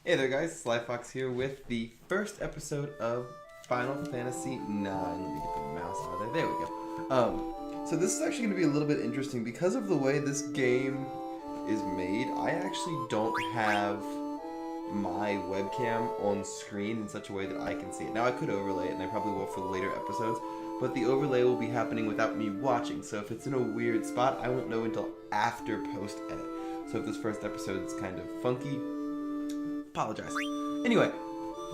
Hey there guys, Slyfox here with the first episode of Final Fantasy IX. Let me get the mouse out of there. There we go. So this is actually going to be a little bit interesting because of the way this game is made. I actually don't have my webcam on screen in such a way that I can see it. Now I could overlay it, and I probably will for the later episodes, but the overlay will be happening without me watching, so if it's in a weird spot, I won't know until after post-edit. So if this first episode is kind of funky, apologize. Anyway,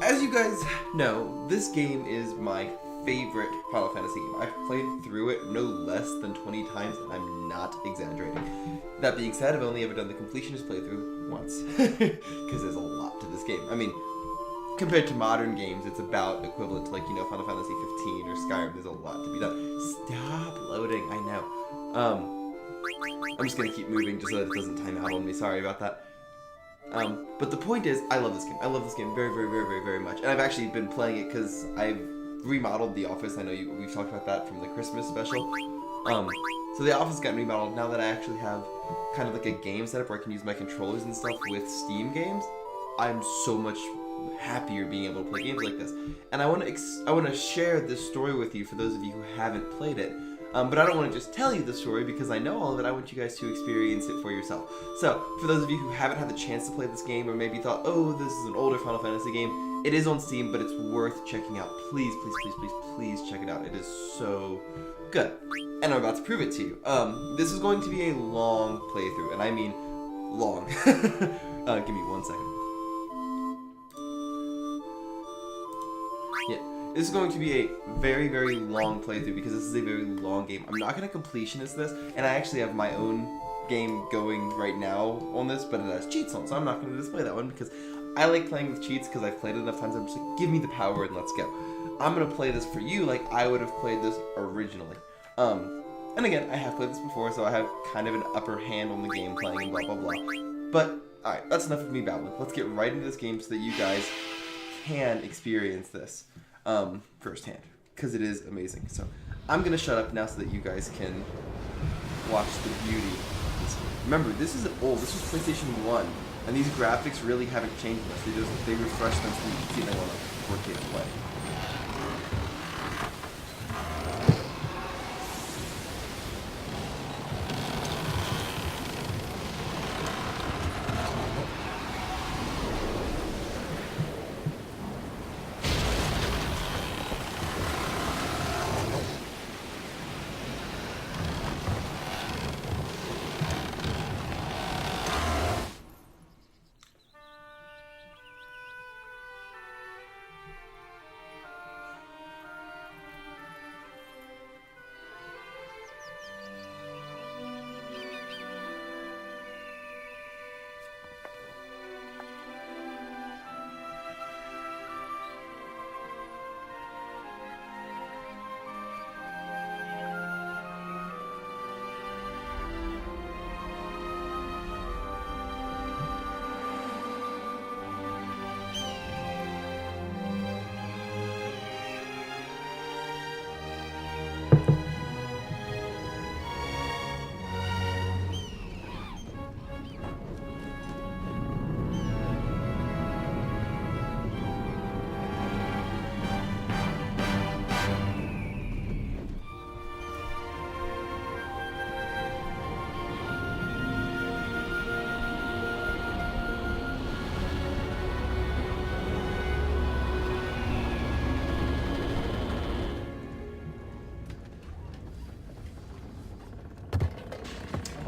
as you guys know, this game is my favorite Final Fantasy game. I've played through it no less than 20 times, and I'm not exaggerating. That being said, I've only ever done the completionist playthrough once, because there's a lot to this game. I mean, compared to modern games, it's about equivalent to, like, you know, Final Fantasy 15 or Skyrim. There's a lot to be done. Stop loading, I know. I'm just gonna keep moving just so that it doesn't time out on me. Sorry about that. But the point is, I love this game. I love this game very, very, very, very, very much. And I've actually been playing it because I've remodeled the office. I know we've talked about that from the Christmas special. So the office got remodeled now that I actually have kind of like a game setup where I can use my controllers and stuff with Steam games. I'm so much happier being able to play games like this. And I want to share this story with you for those of you who haven't played it. But I don't want to just tell you the story because I know all of it. I want you guys to experience it for yourself. So, for those of you who haven't had the chance to play this game or maybe thought, oh, this is an older Final Fantasy game, it is on Steam, but it's worth checking out. Please, please, please, please, please check it out. It is so good. And I'm about to prove it to you. This is going to be a long playthrough, and I mean long. Give me 1 second. Yeah. This is going to be a very, very long playthrough because this is a very long game. I'm not going to completionist this, and I actually have my own game going right now on this, but it has cheats on, so I'm not going to display that one because I like playing with cheats because I've played it enough times. I'm just like, give me the power and let's go. I'm going to play this for you like I would have played this originally. And again, I have played this before, so I have kind of an upper hand on the game playing and blah, blah, blah. But, alright, that's enough of me babbling. Let's get right into this game so that you guys can experience this. Firsthand, because it is amazing. So I'm gonna shut up now so that you guys can watch the beauty of this game. Remember, this is old. This was PlayStation 1, and these graphics really haven't changed much. They refresh them so you can see them on a 4K play.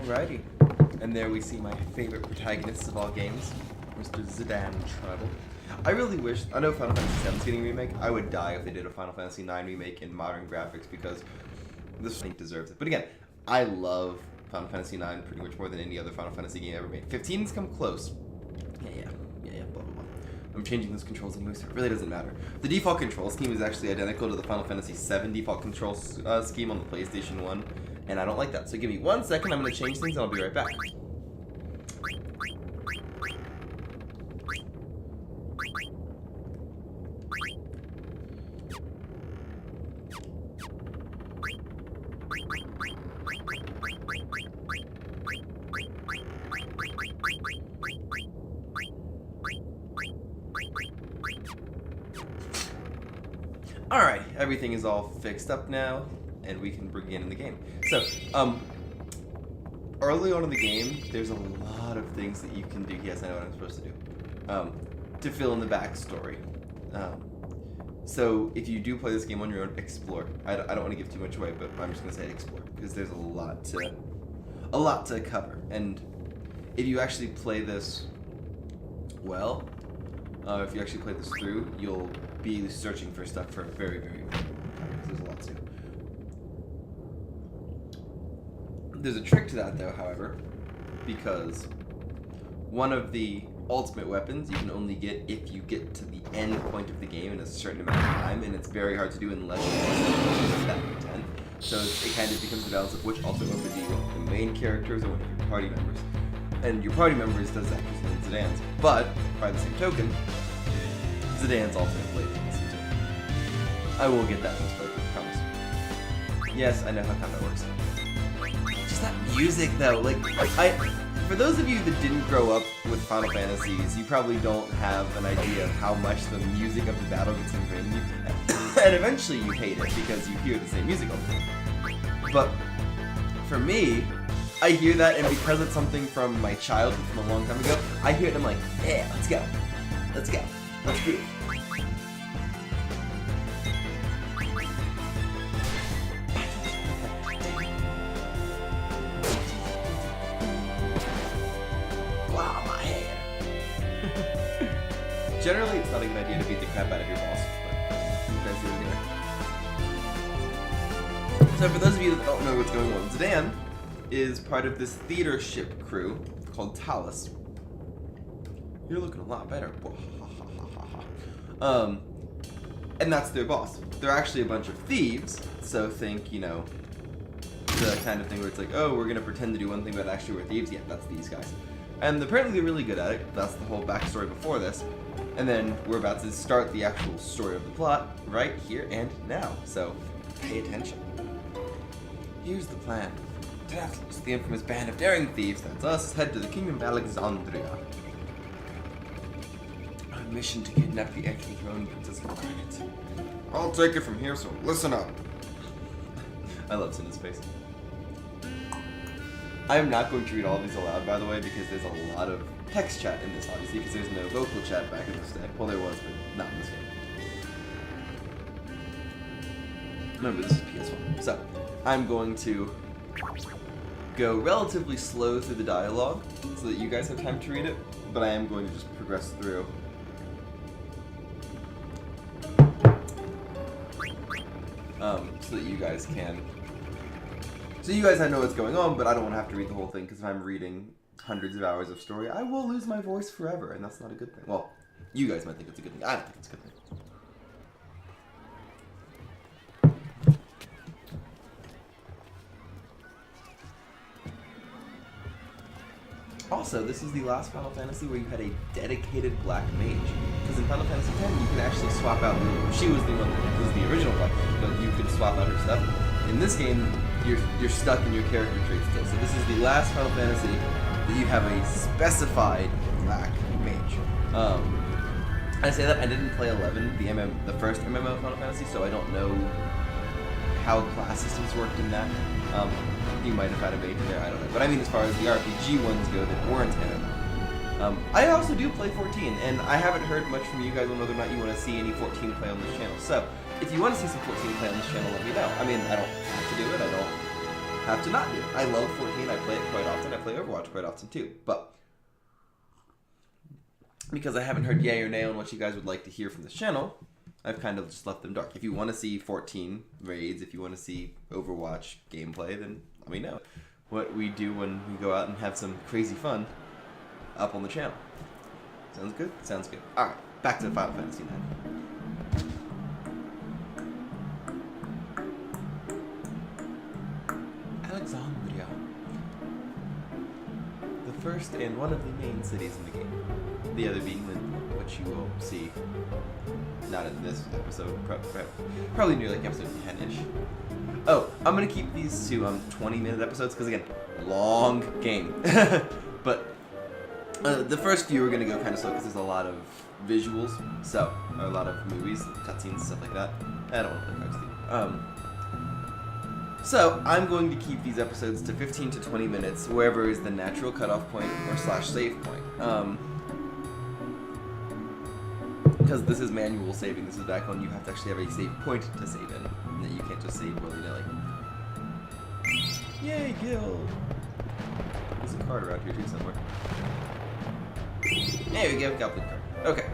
Alrighty, and there we see my favorite protagonist of all games, Mr. Zidane Tribal. I really wish, I know Final Fantasy VII is getting a remake. I would die if they did a Final Fantasy IX remake in modern graphics because this thing deserves it. But again, I love Final Fantasy IX pretty much more than any other Final Fantasy game ever made. 15's come close. Yeah, blah, blah, blah. I'm changing those controls anyway, so it really doesn't matter. The default control scheme is actually identical to the Final Fantasy VII default control scheme on the PlayStation 1. And I don't like that. So give me 1 second, I'm going to change things and I'll be right back. Alright, everything is all fixed up now, and we can begin in the game. So, early on in the game, there's a lot of things that you can do. Yes, I know what I'm supposed to do. To fill in the backstory. So, if you do play this game on your own, explore. I don't want to give too much away, but I'm just going to say explore, because there's a lot to cover. And if you actually play this well, if you actually play this through, you'll be searching for stuff for a very, very long time, because there's a lot to do. There's a trick to that, though, however, because one of the ultimate weapons you can only get if you get to the end point of the game in a certain amount of time, and it's very hard to do unless you that 10. So it kind of becomes a balance of which ultimate weapon do you want, the main characters or one of your party members. And your party members does that with Zidane's, but by the same token, Zidane's ultimate blade is too. I will get that in this playthrough, I promise. Yes, I know how combat works. Just that music, though, like, for those of you that didn't grow up with Final Fantasies, you probably don't have an idea of how much the music of the battle gets ingrained in you. And eventually you hate it because you hear the same music all the time. But for me, I hear that, and because it's something from my childhood from a long time ago, I hear it and I'm like, yeah, let's go. Let's go. Let's do it. Generally, it's not a good idea to beat the crap out of your boss, but you guys do it anyway. So for those of you that don't know what's going on, Zidane is part of this theater ship crew called Talus. You're looking a lot better. And that's their boss. They're actually a bunch of thieves, so think, you know, the kind of thing where it's like, oh, we're gonna pretend to do one thing, but actually we're thieves. Yeah, that's these guys. And apparently they're really good at it. That's the whole backstory before this. And then we're about to start the actual story of the plot right here and now. So pay attention. Here's the plan. Tasked, the infamous band of daring thieves, that's us, head to the Kingdom of Alexandria. Our mission to kidnap the actual throne Princess Granite. I'll take it from here, so listen up. I love Cinna's face. I am not going to read all of these aloud, by the way, because there's a lot of text chat in this, obviously, because there's no vocal chat back in this day. Well, there was, but not in this game. Remember, this is PS1. So, I'm going to go relatively slow through the dialogue, so that you guys have time to read it, but I am going to just progress through. So that you guys can... So you guys know what's going on, but I don't want to have to read the whole thing, because if I'm reading hundreds of hours of story, I will lose my voice forever, and that's not a good thing. Well, you guys might think it's a good thing. I don't think it's a good thing. Also, this is the last Final Fantasy where you had a dedicated black mage. Because in Final Fantasy X, you could actually swap out... She was the one that was the original black mage, but you could swap out her stuff. In this game, you're stuck in your character trait still. So this is the last Final Fantasy that you have a specified black mage. I say that I didn't play 11, the first MMO Final Fantasy, so I don't know how class systems worked in that. You might have had a mage in there, I don't know. But I mean, as far as the RPG ones go that weren't MMO. I also do play 14, and I haven't heard much from you guys on whether or not you want to see any 14 play on this channel. So, if you want to see some 14 play on this channel, let me know. I mean, I don't have to do it, I don't have to not do it. I love 14, I play it quite often, I play Overwatch quite often too. But, because I haven't heard yay or nay on what you guys would like to hear from this channel, I've kind of just left them dark. If you want to see 14 raids, if you want to see Overwatch gameplay, then let me know. What we do when we go out and have some crazy fun up on the channel. Sounds good? Sounds good. Alright, back to Final Fantasy IX. Alexandria. The first and one of the main cities in the game. The other being Lindblum, which you will see not in this episode, probably near like episode 10-ish. Oh, I'm gonna keep these to 20-minute episodes because again, long game. But the first few are gonna go kind of slow because there's a lot of visuals, so or a lot of movies, cutscenes, stuff like that. I don't want to play cards with you. So, I'm going to keep these episodes to 15 to 20 minutes, wherever is the natural cutoff point or / save point. Because this is manual saving, this is back when you have to actually have a save point to save in, and that you can't just save willy-nilly. Yay, Gil! There's a card around here too somewhere. There we go, Goblin card. Okay.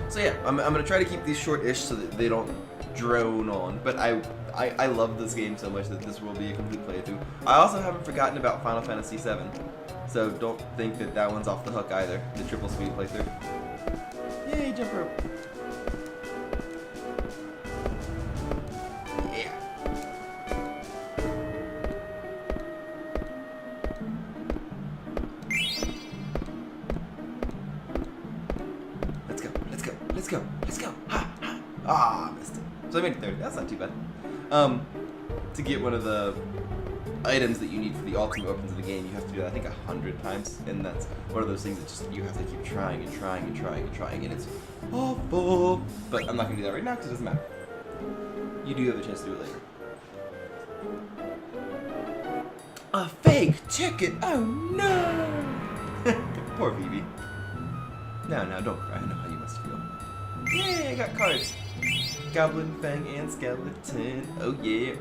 So yeah, I'm gonna try to keep these short-ish so that they don't drone on, but I love this game so much that this will be a complete playthrough. I also haven't forgotten about Final Fantasy VII, so don't think that that one's off the hook either, the triple speed playthrough. Yay, jump rope! Yeah! Let's go, let's go, let's go, let's go! Ha, ha! Ah, missed it. So I made it 30. That's not too bad. To get one of the items that you need for the ultimate weapons of the game, you have to do that, I think, 100 times, and that's one of those things that just you have to keep trying and trying and trying and trying, and it's awful. But I'm not gonna do that right now because it doesn't matter. You do have a chance to do it later. A fake ticket! Oh no! Poor Vivi. No, don't cry. I know how you must feel. Yay! I got cards. Goblin, Fang, and Skeleton. Oh yeah.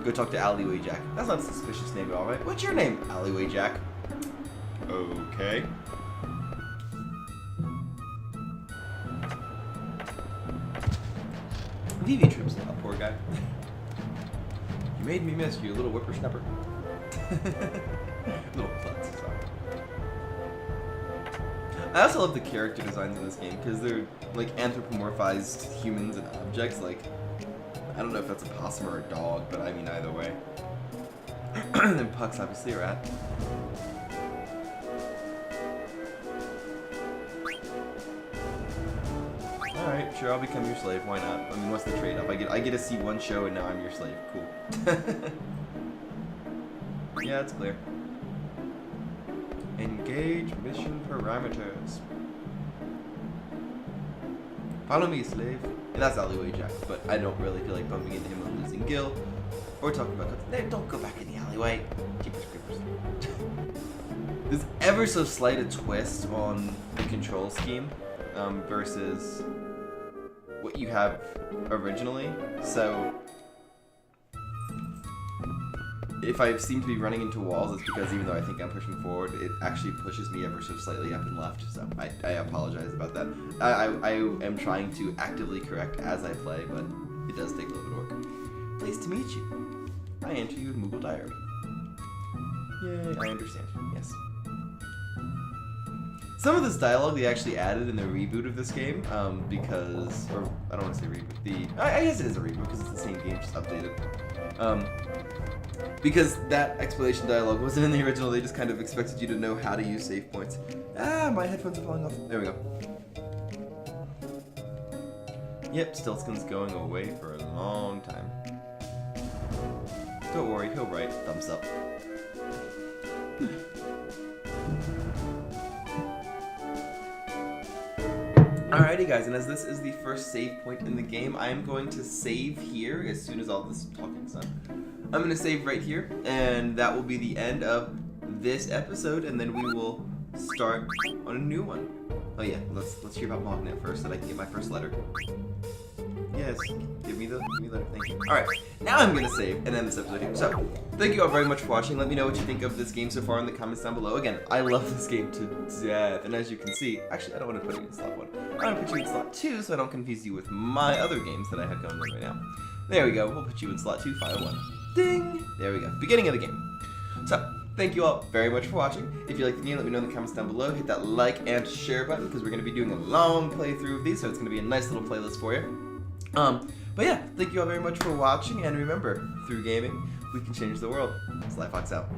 Go talk to Alleyway Jack. That's not a suspicious name at all, right? What's your name, Alleyway Jack? Okay. Vivi trips out, poor guy. You made me miss you, little whippersnapper. Little klutz, sorry. I also love the character designs in this game because they're like anthropomorphized humans and objects. Like, I don't know if that's a possum or a dog, but I mean either way. And then Puck's obviously a rat. Alright, sure, I'll become your slave. Why not? I mean, what's the trade-off? I get to see one show and now I'm your slave. Cool. Yeah, it's clear. Engage mission parameters. Follow me, slave. And that's Alleyway Jack, but I don't really feel like bumping into him on losing Gil. Or talking about don't go back in the alleyway. Jeepers creepers. There's ever so slight a twist on the control scheme versus what you have originally. So if I seem to be running into walls, it's because even though I think I'm pushing forward, it actually pushes me ever so slightly up and left. So I apologize about that. I am trying to actively correct as I play, but it does take a little bit of work. Pleased to meet you. I enter you with Moogle Diary. Yay, I understand. Yes. Some of this dialogue they actually added in the reboot of this game, because, or I don't want to say reboot, I guess it is a reboot because it's the same game, just updated. Because that explanation dialogue wasn't in the original, they just kind of expected you to know how to use save points. Ah, my headphones are falling off. There we go. Yep, Stiltskin's going away for a long time. Don't worry, he'll write thumbs up. Alrighty guys, and as this is the first save point in the game, I am going to save here as soon as all this talking's done. I'm going to save right here, and that will be the end of this episode, and then we will start on a new one. Oh yeah, let's hear about Magnet first, so that I can get my first letter. Yes, give me the letter, thank you. Alright, now I'm going to save and end this episode here. So, thank you all very much for watching. Let me know what you think of this game so far in the comments down below. Again, I love this game to death, and as you can see, actually I don't want to put it in slot 1. I want to put you in slot 2 so I don't confuse you with my other games that I have going on right now. There we go, we'll put you in slot 2, file 1. Ding! There we go, beginning of the game. So, thank you all very much for watching. If you like the game, let me know in the comments down below. Hit that like and share button because we're going to be doing a long playthrough of these, so it's going to be a nice little playlist for you. But yeah, thank you all very much for watching, and remember, through gaming, we can change the world. Slyfox out.